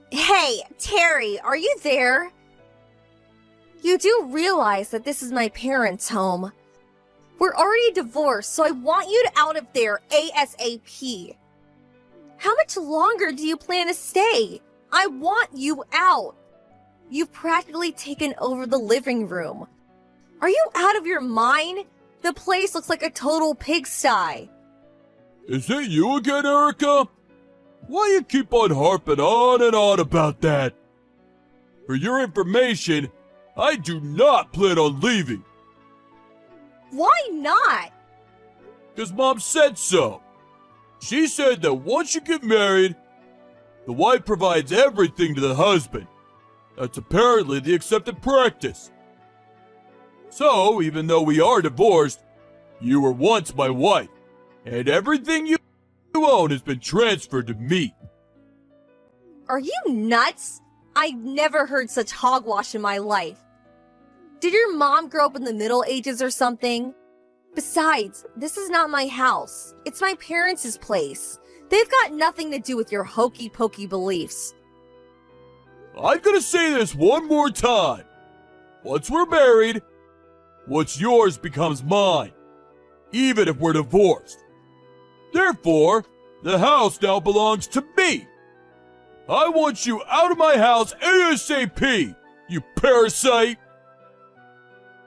Hey, Terry, are you there? You do realize that this is my parents' home. We're already divorced, so I want you out of there ASAP. How much longer do you plan to stay? I want you out. You've practically taken over the living room. Are you out of your mind? The place looks like a total pigsty. Is it you again, Erica? Why you keep on harping on and on about that? For your information, I do not plan on leaving. Why not? Because Mom said so. She said that once you get married, the wife provides everything to the husband. That's apparently the accepted practice. So, even though we are divorced, you were once my wife, and everything you own has been transferred to me. Are you nuts? I've never heard such hogwash in my life. Did your mom grow up in the Middle Ages or something? Besides, this is not my house. It's my parents' place. They've got nothing to do with your hokey-pokey beliefs. I'm gonna say this one more time. Once we're married, what's yours becomes mine, even if we're divorced. Therefore, the house now belongs to me. I want you out of my house ASAP, you parasite!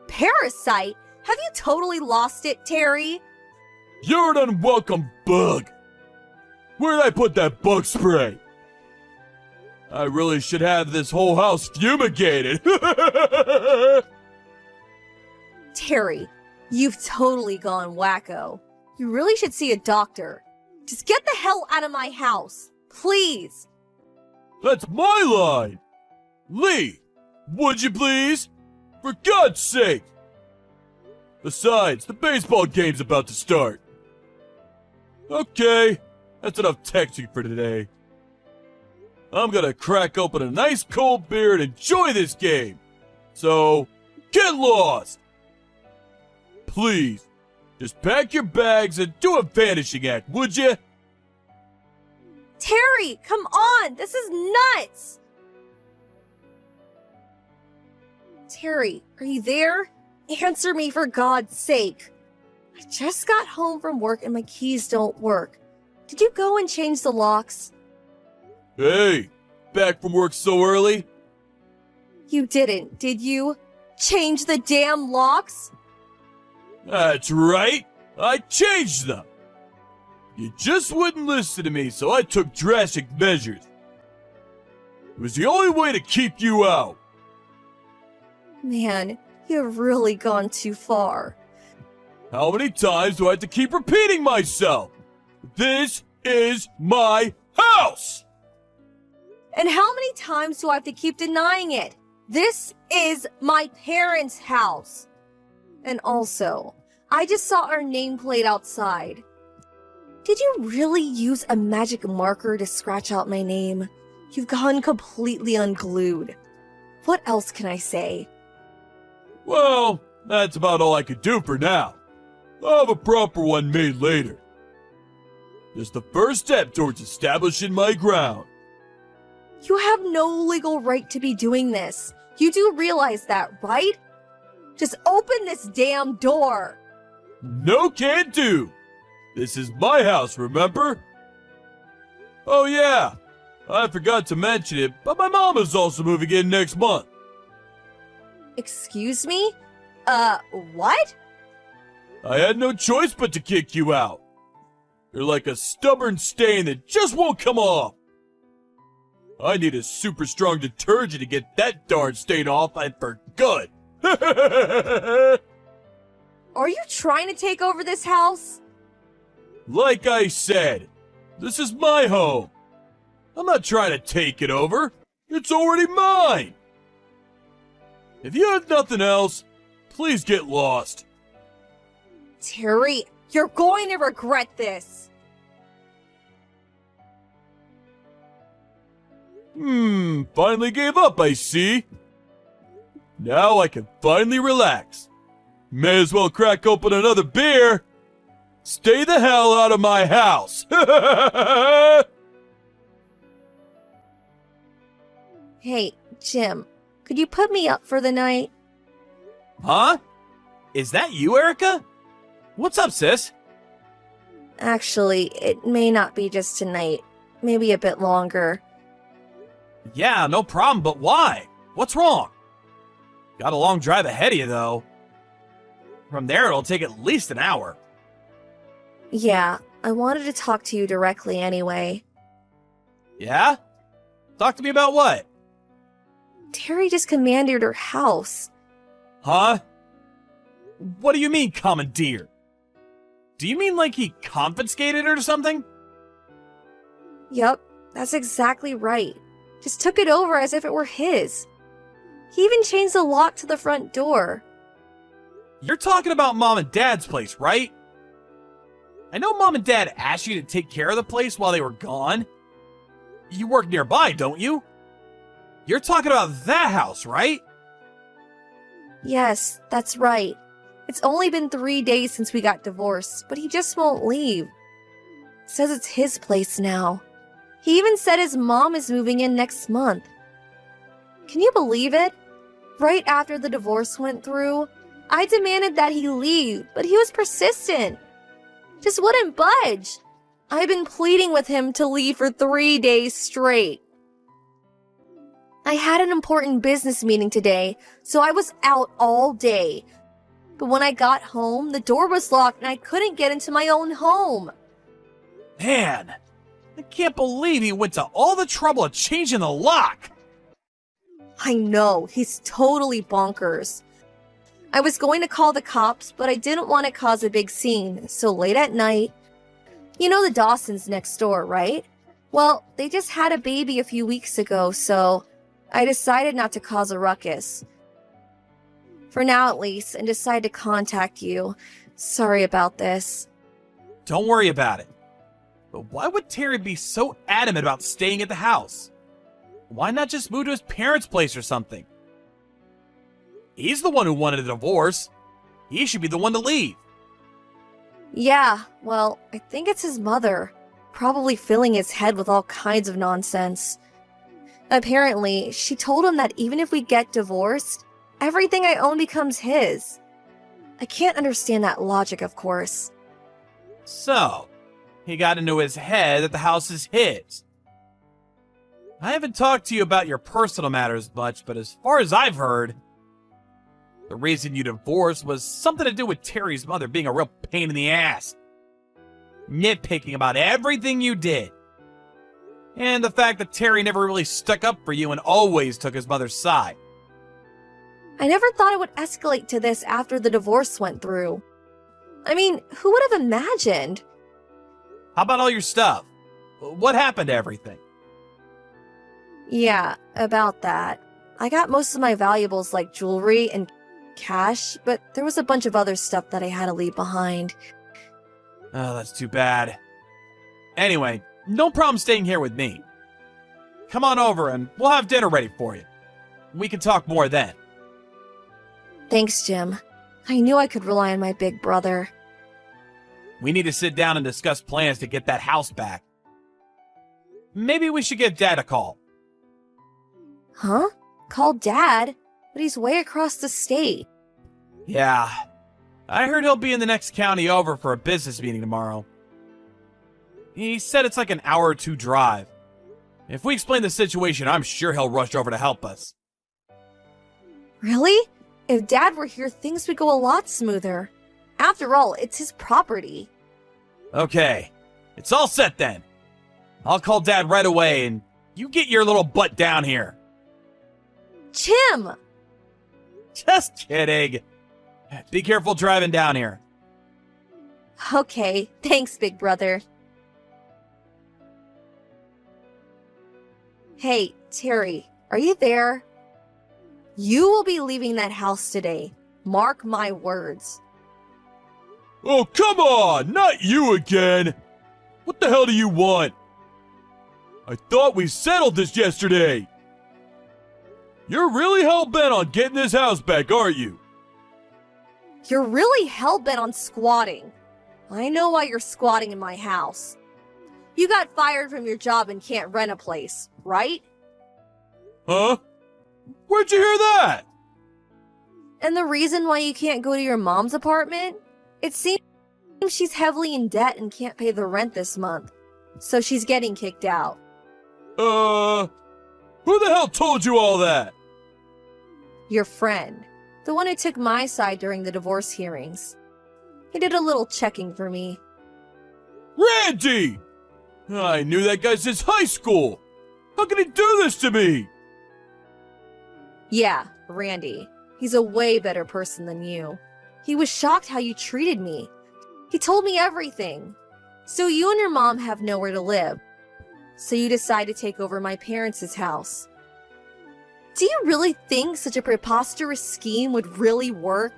Parasite? Have you totally lost it, Terry? You're an unwelcome bug. Where did I put that bug spray? I really should have this whole house fumigated. Terry, you've totally gone wacko. You really should see a doctor. Just get the hell out of my house, please. That's my line. Lee, would you please? For God's sake. Besides, the baseball game's about to start. Okay, that's enough texting for today. I'm gonna crack open a nice cold beer and enjoy this game. So, get lost. Please, just pack your bags and do a vanishing act, would you? Terry, come on, this is nuts. Terry, are you there? Answer me for God's sake. I just got home from work and my keys don't work. Did you go and change the locks? Hey, back from work so early? You didn't, did you? Change the damn locks? That's right, I changed them. You just wouldn't listen to me, so I took drastic measures. It was the only way to keep you out. Man, you've really gone too far. How many times do I have to keep repeating myself? This is my house! And how many times do I have to keep denying it? This is my parents' house. And also, I just saw our nameplate outside. Did you really use a magic marker to scratch out my name? You've gone completely unglued. What else can I say? Well, that's about all I could do for now. I'll have a proper one made later. Just the first step towards establishing my ground. You have no legal right to be doing this. You do realize that, right? Just open this damn door. No can do. This is my house, remember? Oh yeah, I forgot to mention it, but my mom is also moving in next month. Excuse me? What? I had no choice but to kick you out. You're like a stubborn stain that just won't come off. I need a super strong detergent to get that darn stain off and for good. Are you trying to take over this house? Like I said, this is my home. I'm not trying to take it over. It's already mine. If you have nothing else, please get lost. Terry, you're going to regret this. Finally gave up, I see. Now I can finally relax. May as well crack open another beer. Stay the hell out of my house. Hey, Jim, could you put me up for the night? Huh? Is that you, Erica? What's up, sis? Actually, it may not be just tonight. Maybe a bit longer. Yeah, no problem, but why? What's wrong? Got a long drive ahead of you, though. From there, it'll take at least an hour. Yeah, I wanted to talk to you directly anyway. Yeah? Talk to me about what? Terry just commanded her house. Huh? What do you mean, commandeer? Do you mean like he confiscated it or something? Yup, that's exactly right. Just took it over as if it were his. He even changed the lock to the front door. You're talking about Mom and Dad's place, right? I know Mom and Dad asked you to take care of the place while they were gone. You work nearby, don't you? You're talking about that house, right? Yes, that's right. It's only been 3 days since we got divorced, but he just won't leave. Says it's his place now. He even said his mom is moving in next month. Can you believe it? Right after the divorce went through, I demanded that he leave, but he was persistent. Just wouldn't budge. I've been pleading with him to leave for 3 days straight. I had an important business meeting today, so I was out all day. But when I got home, the door was locked and I couldn't get into my own home. Man, I can't believe he went to all the trouble of changing the lock. I know, he's totally bonkers. I was going to call the cops, but I didn't want to cause a big scene, so late at night... You know the Dawsons next door, right? Well, they just had a baby a few weeks ago, so I decided not to cause a ruckus. For now at least, and decided to contact you. Sorry about this. Don't worry about it. But why would Terry be so adamant about staying at the house? Why not just move to his parents' place or something? He's the one who wanted a divorce. He should be the one to leave. Yeah, well, I think it's his mother. Probably filling his head with all kinds of nonsense. Apparently, she told him that even if we get divorced, everything I own becomes his. I can't understand that logic, of course. So, he got into his head that the house is his. I haven't talked to you about your personal matters much, but as far as I've heard, the reason you divorced was something to do with Terry's mother being a real pain in the ass. Nitpicking about everything you did. And the fact that Terry never really stuck up for you and always took his mother's side. I never thought it would escalate to this after the divorce went through. I mean, who would have imagined? How about all your stuff? What happened to everything? Yeah, about that. I got most of my valuables like jewelry and cash, but there was a bunch of other stuff that I had to leave behind. Oh, that's too bad. Anyway, no problem staying here with me. Come on over and we'll have dinner ready for you. We can talk more then. Thanks, Jim. I knew I could rely on my big brother. We need to sit down and discuss plans to get that house back. Maybe we should give Dad a call. Huh? Call Dad? But he's way across the state. Yeah, I heard he'll be in the next county over for a business meeting tomorrow. He said it's like an hour or two drive. If we explain the situation, I'm sure he'll rush over to help us. Really? If Dad were here, things would go a lot smoother. After all, it's his property. Okay, it's all set then. I'll call Dad right away and you get your little butt down here. Jim! Just kidding. Be careful driving down here. Okay, thanks, big brother. Hey, Terry, are you there? You will be leaving that house today. Mark my words. Oh, come on! Not you again! What the hell do you want? I thought we settled this yesterday! You're really hell-bent on getting this house back, aren't you? You're really hell-bent on squatting. I know why you're squatting in my house. You got fired from your job and can't rent a place, right? Huh? Where'd you hear that? And the reason why you can't go to your mom's apartment? It seems she's heavily in debt and can't pay the rent this month. So she's getting kicked out. Who the hell told you all that? Your friend, the one who took my side during the divorce hearings. He did a little checking for me. Randy! I knew that guy since high school. How can he do this to me? Yeah, Randy. He's a way better person than you. He was shocked how you treated me. He told me everything. So you and your mom have nowhere to live. So you decide to take over my parents' house. Do you really think such a preposterous scheme would really work?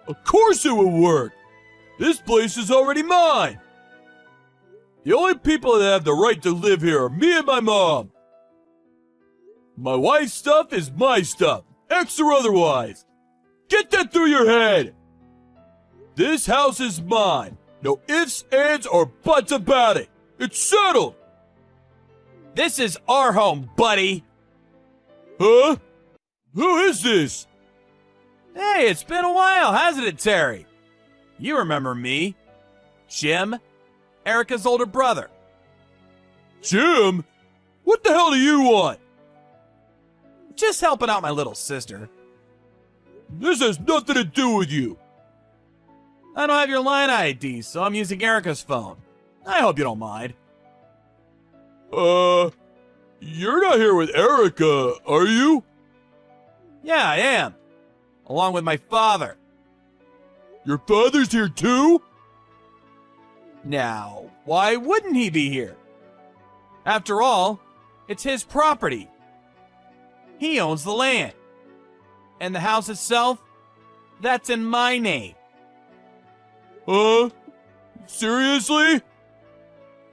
Of course it will work. This place is already mine. The only people that have the right to live here are me and my mom. My wife's stuff is my stuff, ex or otherwise. Get that through your head. This house is mine. No ifs, ands, or buts about it. It's settled. This is our home, buddy. Huh? Who is this? Hey, it's been a while, hasn't it, Terry? You remember me. Jim, Erica's older brother. Jim? What the hell do you want? Just helping out my little sister. This has nothing to do with you. I don't have your line ID, so I'm using Erica's phone. I hope you don't mind. You're not here with Erica, are you? Yeah, I am. Along with my father. Your father's here too? Now, why wouldn't he be here? After all, it's his property. He owns the land. And the house itself, that's in my name. Seriously?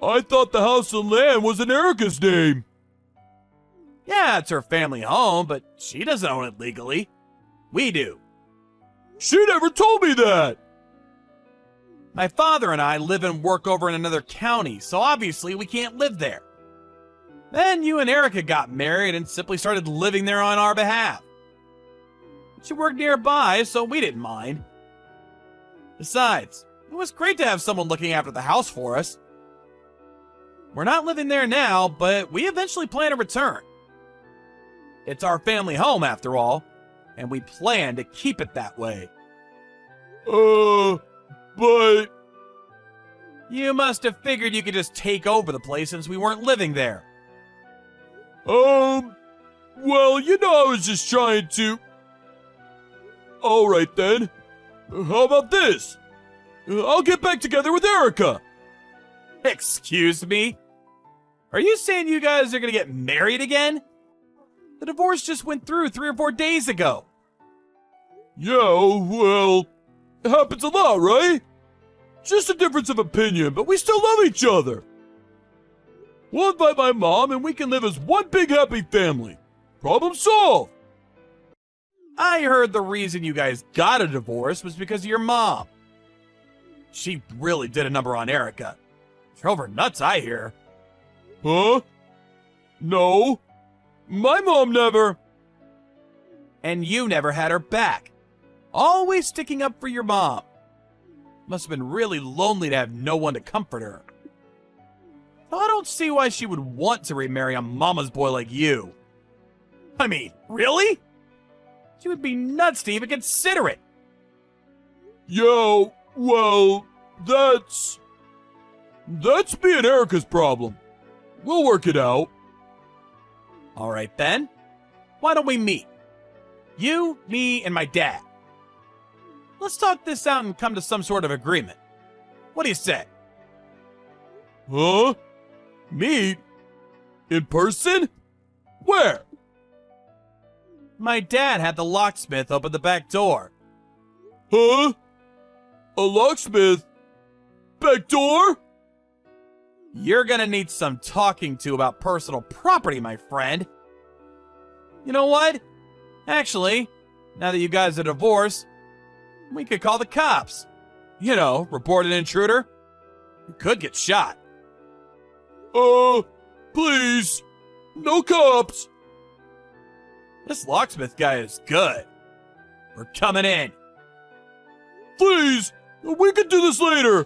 I thought the house and land was in Erica's name. Yeah, it's her family home, but she doesn't own it legally. We do. She never told me that. My father and I live and work over in another county, so obviously we can't live there. Then you and Erica got married and simply started living there on our behalf. She worked nearby, so we didn't mind. Besides, it was great to have someone looking after the house for us. We're not living there now, but we eventually plan to return. It's our family home, after all, and we plan to keep it that way. But... You must have figured you could just take over the place since we weren't living there. Well, you know, I was just trying to... Alright then. How about this? I'll get back together with Erica. Excuse me? Are you saying you guys are gonna get married again? The divorce just went through 3 or 4 days ago. Yeah, well, it happens a lot, right? Just a difference of opinion, but we still love each other. We'll invite my mom and we can live as one big happy family. Problem solved. I heard the reason you guys got a divorce was because of your mom. She really did a number on Erica. Drove her nuts, I hear. Huh? No. My mom never... And you never had her back. Always sticking up for your mom. Must have been really lonely to have no one to comfort her. I don't see why she would want to remarry a mama's boy like you. I mean, really? She would be nuts to even consider it. Yo, well, that's me and Erica's problem. We'll work it out. All right then. Why don't we meet? You, me, and my dad. Let's talk this out and come to some sort of agreement. What do you say? Huh? Meet? In person? Where? My dad had the locksmith open the back door. Huh? A locksmith? Back door? You're gonna need some talking to about personal property, my friend. You know what? Actually, now that you guys are divorced, we could call the cops. You know, report an intruder. You could get shot. Please. No cops. This locksmith guy is good. We're coming in. Please, we can do this later.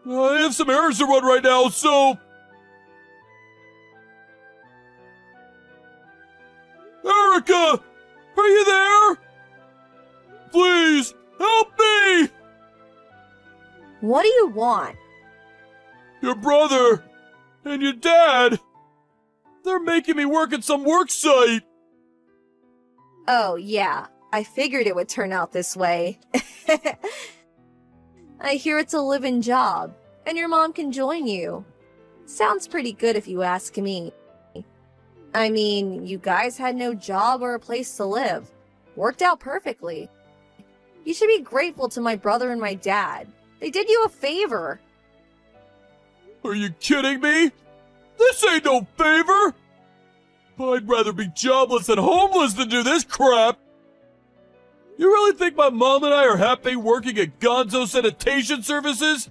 I have some errands to run right now, so... Erica! Are you there? Please, help me! What do you want? Your brother and your dad, they're making me work at some work site. Oh, yeah. I figured it would turn out this way. I hear it's a live-in job, and your mom can join you. Sounds pretty good if you ask me. I mean, you guys had no job or a place to live. Worked out perfectly. You should be grateful to my brother and my dad. They did you a favor. Are you kidding me? This ain't no favor! I'd rather be jobless and homeless than do this crap! You really think my mom and I are happy working at Gonzo Sanitation Services?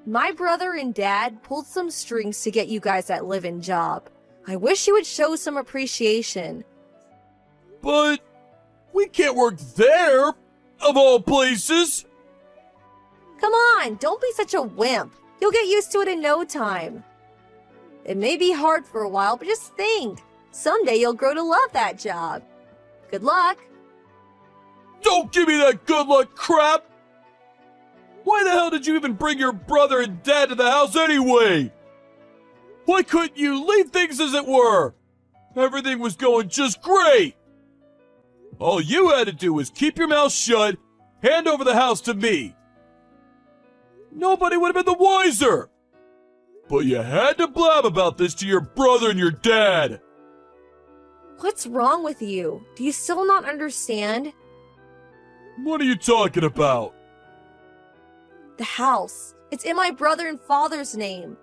My brother and dad pulled some strings to get you guys that live-in job. I wish you would show some appreciation. But we can't work there, of all places! Come on, don't be such a wimp. You'll get used to it in no time. It may be hard for a while, but just think. Someday you'll grow to love that job. Good luck. Don't give me that good luck crap! Why the hell did you even bring your brother and dad to the house anyway? Why couldn't you leave things as it were? Everything was going just great! All you had to do was keep your mouth shut, hand over the house to me. Nobody would have been the wiser! But you had to blab about this to your brother and your dad! What's wrong with you? Do you still not understand? What are you talking about? The house. It's in my brother and father's name.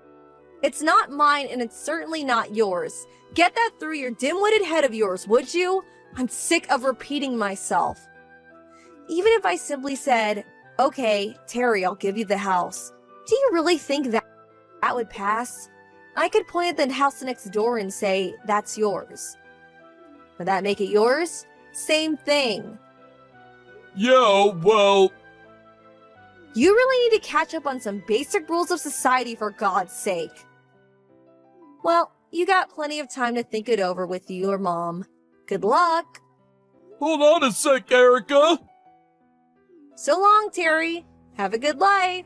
It's not mine and it's certainly not yours. Get that through your dim-witted head of yours, would you? I'm sick of repeating myself. Even if I simply said, okay, Terry, I'll give you the house. Do you really think that would pass? I could point at the house next door and say, that's yours. Would that make it yours? Same thing. Yeah, well... You really need to catch up on some basic rules of society for God's sake. Well, you got plenty of time to think it over with your mom. Good luck. Hold on a sec, Erica! So long, Terry. Have a good life.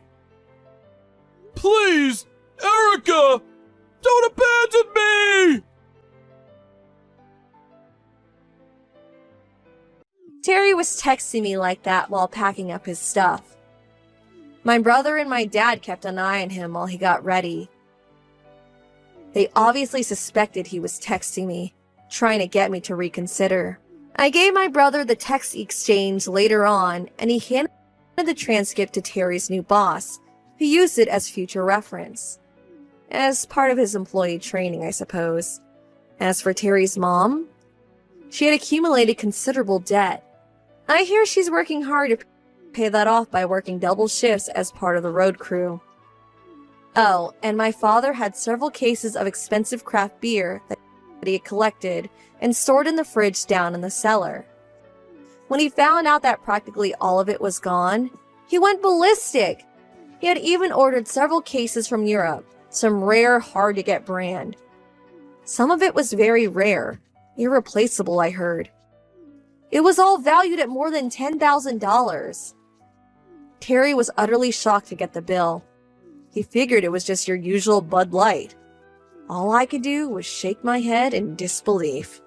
Please! Erica! Don't abandon me! Terry was texting me like that while packing up his stuff. My brother and my dad kept an eye on him while he got ready. They obviously suspected he was texting me, trying to get me to reconsider. I gave my brother the text exchange later on, and he handed the transcript to Terry's new boss, who used it as future reference. As part of his employee training, I suppose. As for Terry's mom, she had accumulated considerable debt. I hear she's working hard to pay that off by working double shifts as part of the road crew. Oh, and my father had several cases of expensive craft beer that he had collected and stored in the fridge down in the cellar. When he found out that practically all of it was gone, he went ballistic. He had even ordered several cases from Europe, some rare, hard-to-get brand. Some of it was very rare, irreplaceable, I heard. It was all valued at more than $10,000. Terry was utterly shocked to get the bill. He figured it was just your usual Bud Light. All I could do was shake my head in disbelief.